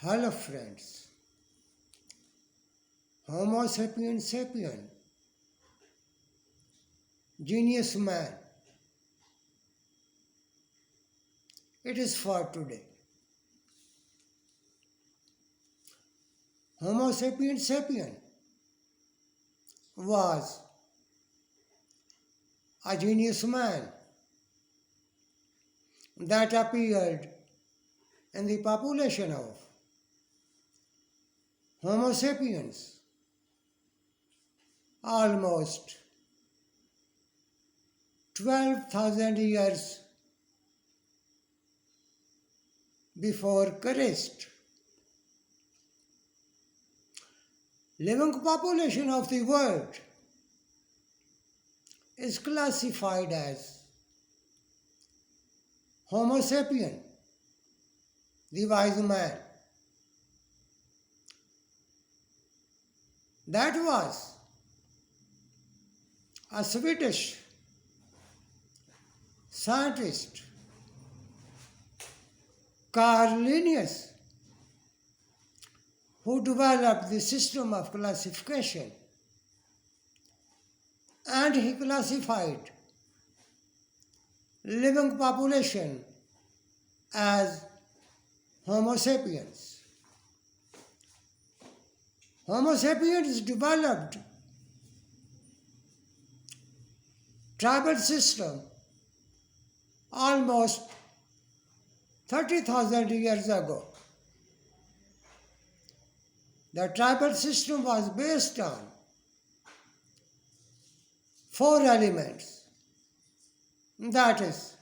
Hello friends, Homo Sapiens Sapiens, genius man. It is for today. Homo Sapiens Sapiens was a genius man that appeared in the population of Homo sapiens almost 12,000 years before Christ. Living population of the world is classified as Homo sapien, the wise man. That was a Swedish scientist, Carl Linnaeus, who developed the system of classification, and he classified living population as Homo sapiens. Homo sapiens developed tribal system almost 30,000 years ago. The tribal system was based on 4 elements, that is,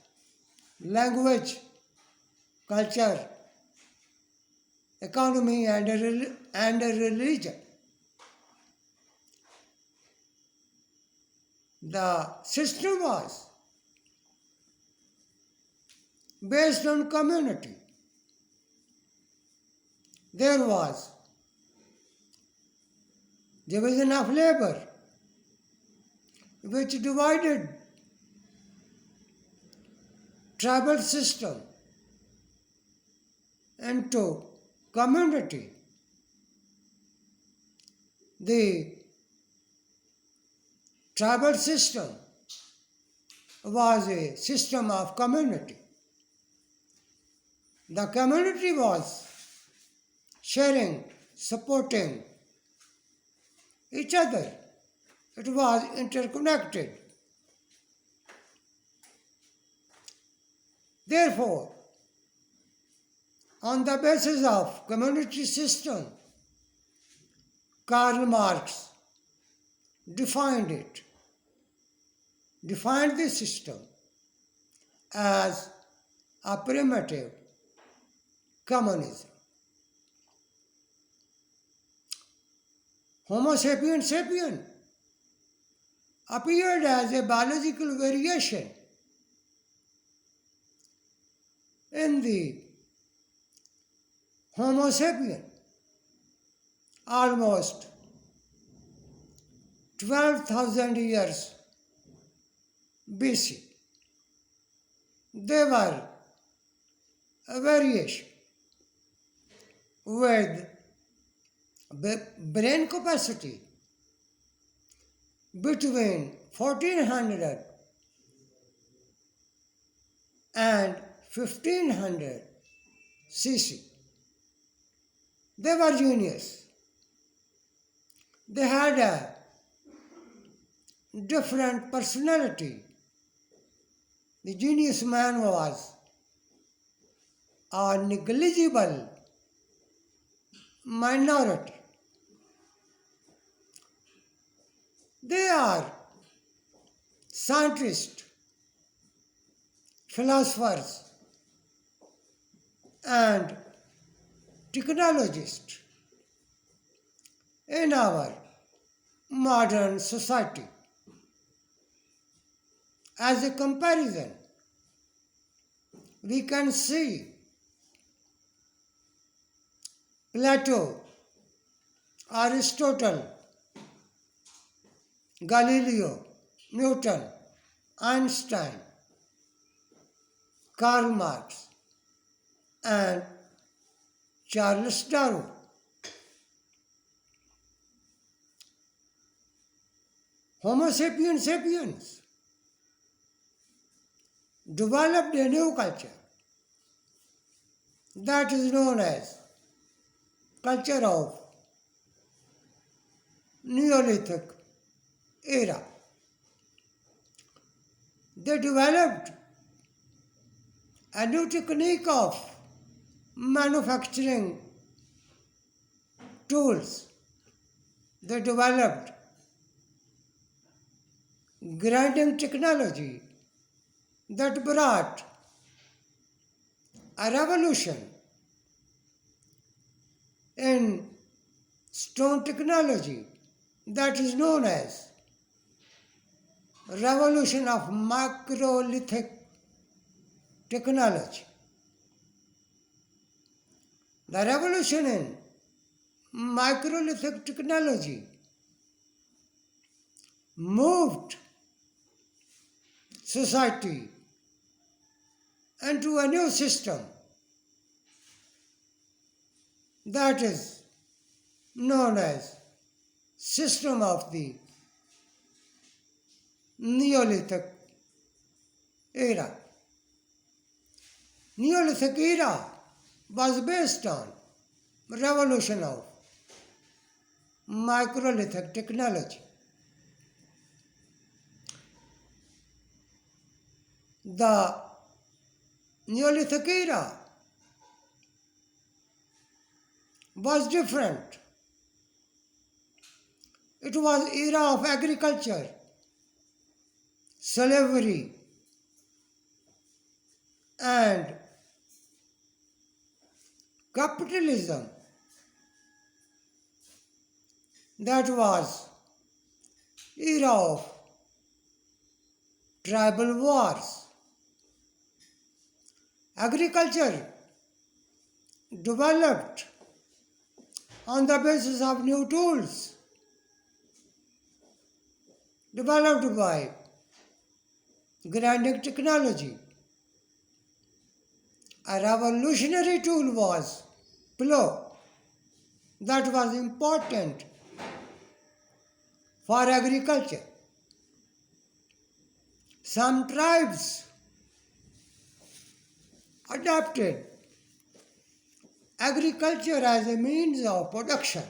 language, culture, economy, and religion. The system was based on community. There was division of labor, which divided tribal system into community. The tribal system was a system of community. The community was sharing, supporting each other. It was interconnected. Therefore, on the basis of community system, Karl Marx defined the system as a primitive communism. Homo sapiens sapiens appeared as a biological variation in the Homo sapien almost 12,000 years BC. They were a variation with brain capacity between 1400 and 1500 cc. They were genius. They had a different personality. The genius man was a negligible minority. They are scientists, philosophers, and technologists in our modern society. As a comparison, we can see Plato, Aristotle, Galileo, Newton, Einstein, Karl Marx, and Charles Darwin. Homo Sapiens Sapiens developed a new culture that is known as culture of Neolithic era. They developed a new technique of manufacturing tools. They developed grinding technology that brought a revolution in stone technology that is known as revolution of microlithic technology. The revolution in microlithic technology moved society into a new system that is known as system of the Neolithic era. Neolithic era was based on revolution of microlithic technology. The Neolithic era was different. It was era of agriculture, slavery, and capitalism. That was era of tribal wars. Agriculture developed on the basis of new tools developed by grinding technology. A revolutionary tool was plow that was important for agriculture. Some tribes adopted agriculture as a means of production.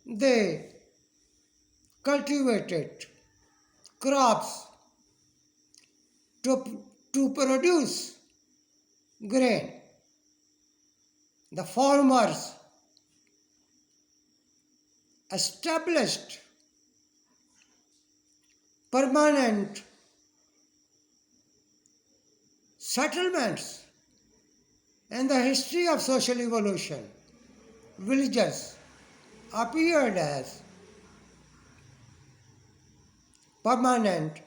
They cultivated crops to produce grain. The farmers established permanent settlements. In the history of social evolution, villages appeared as permanent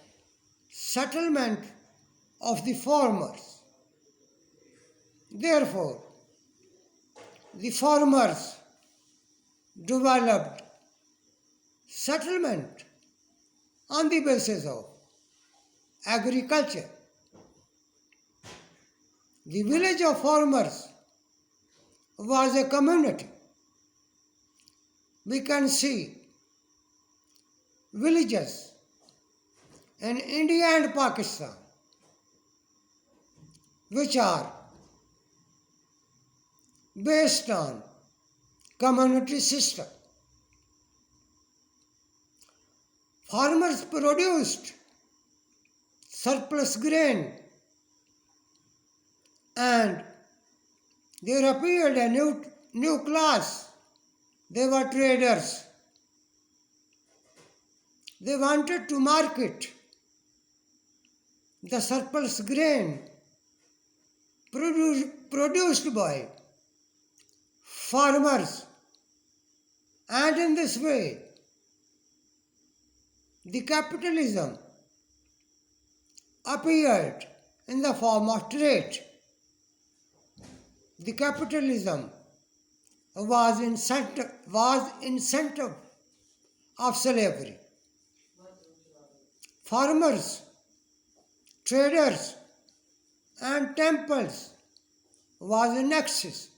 settlement of the farmers. Therefore, the farmers developed settlement on the basis of agriculture. The village of farmers was a community. We can see villages in India and Pakistan which are based on community system. Farmers produced surplus grain and there appeared a new class. They were traders. They wanted to market the surplus grain produced by farmers, and in this way the capitalism appeared in the form of trade. The capitalism was incentive of slavery. Farmers, traders, and temples was a nexus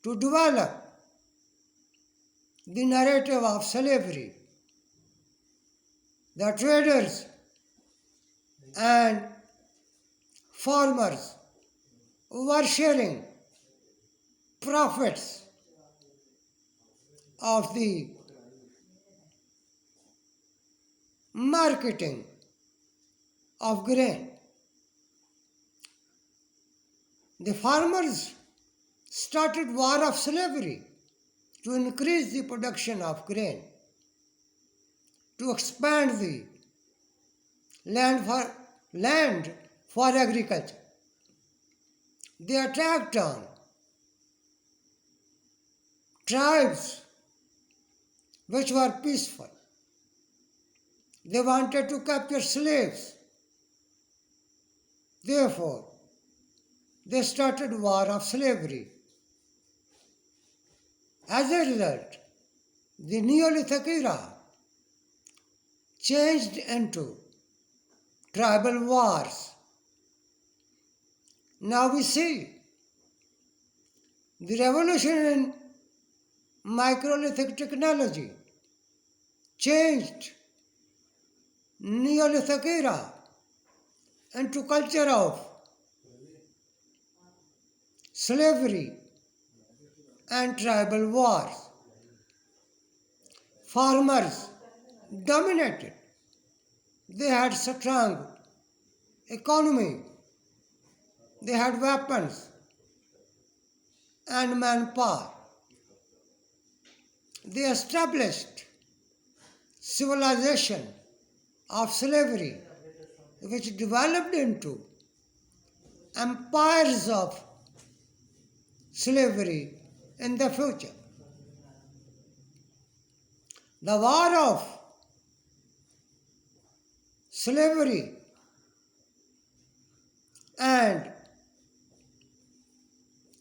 to develop the narrative of slavery. The traders and farmers were sharing profits of the marketing of grain. The farmers started war of slavery to increase the production of grain, to expand the land for agriculture. They attacked on tribes which were peaceful. They wanted to capture slaves. Therefore, they started war of slavery. As a result, the Neolithic era changed into tribal wars. Now we see the revolution in microlithic technology changed Neolithic era into culture of slavery and tribal wars. Farmers dominated. They had strong economy. They had weapons and manpower. They established civilization of slavery, which developed into empires of slavery in the future. The war of slavery and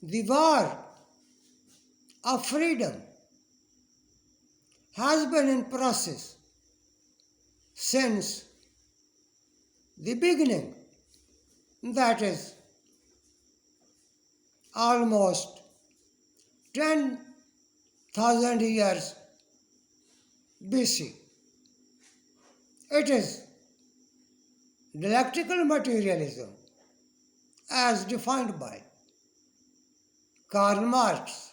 the war of freedom has been in process since the beginning, that is almost 10,000 years BC. It is dialectical materialism as defined by Karl Marx.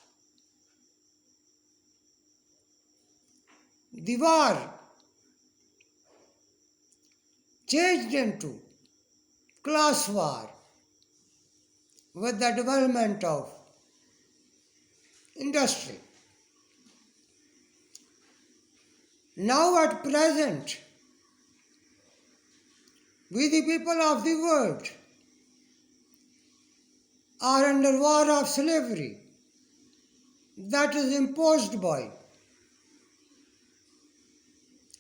The war changed into class war with the development of industry. Now at present, we the people of the world are under war of slavery that is imposed by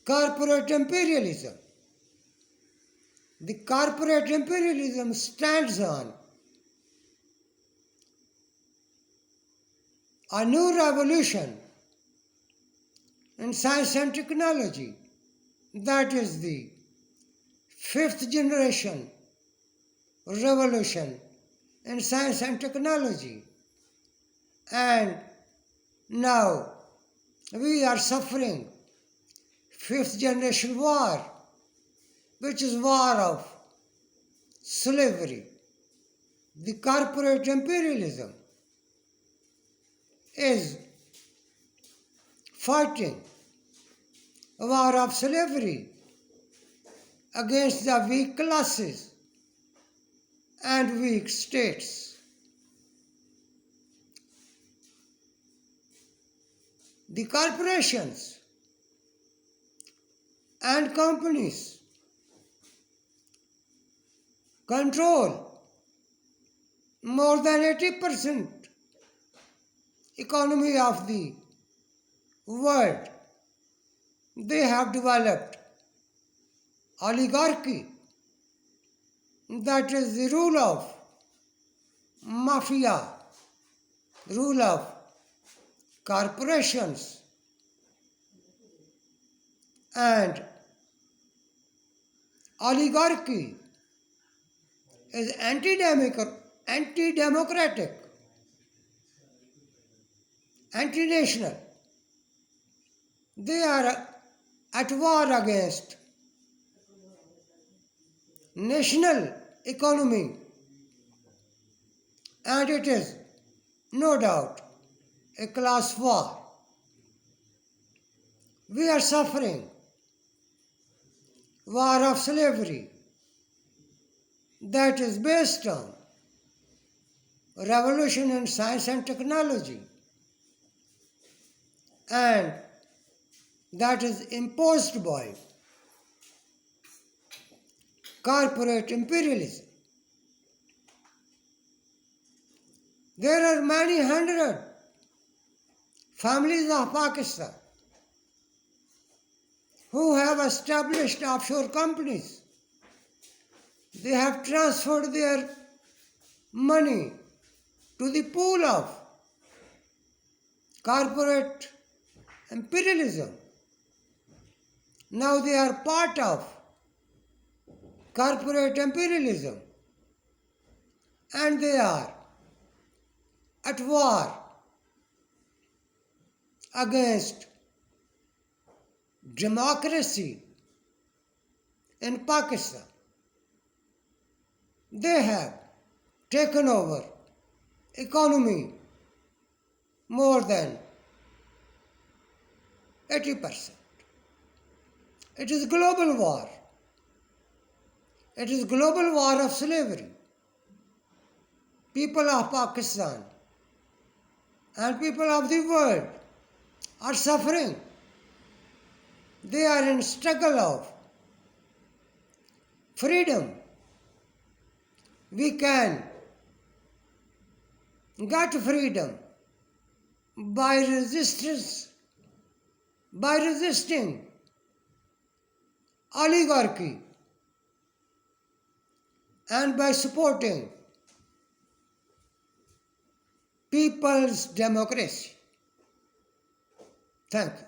corporate imperialism. The corporate imperialism stands on a new revolution in science and technology, that is the fifth generation revolution in science and technology. And now we are suffering fifth generation war, which is war of slavery. The corporate imperialism is fighting a war of slavery against the weak classes and weak states. The corporations and companies control more than 80% economy of the world. They have developed oligarchy, that is the rule of mafia, rule of corporations, and oligarchy is anti-democratic, anti-national. They are at war against national economy, and it is no doubt a class war. We are suffering war of slavery that is based on revolution in science and technology, and that is imposed by corporate imperialism. There are many hundred families of Pakistan who have established offshore companies. They have transferred their money to the pool of corporate imperialism. Now they are part of corporate imperialism, and they are at war against democracy in Pakistan. They have taken over economy more than 80%. It is global war. It is global war of slavery. People of Pakistan and people of the world are suffering. They are in struggle of freedom. We can get freedom by resisting oligarchy and by supporting people's democracy. Thank you.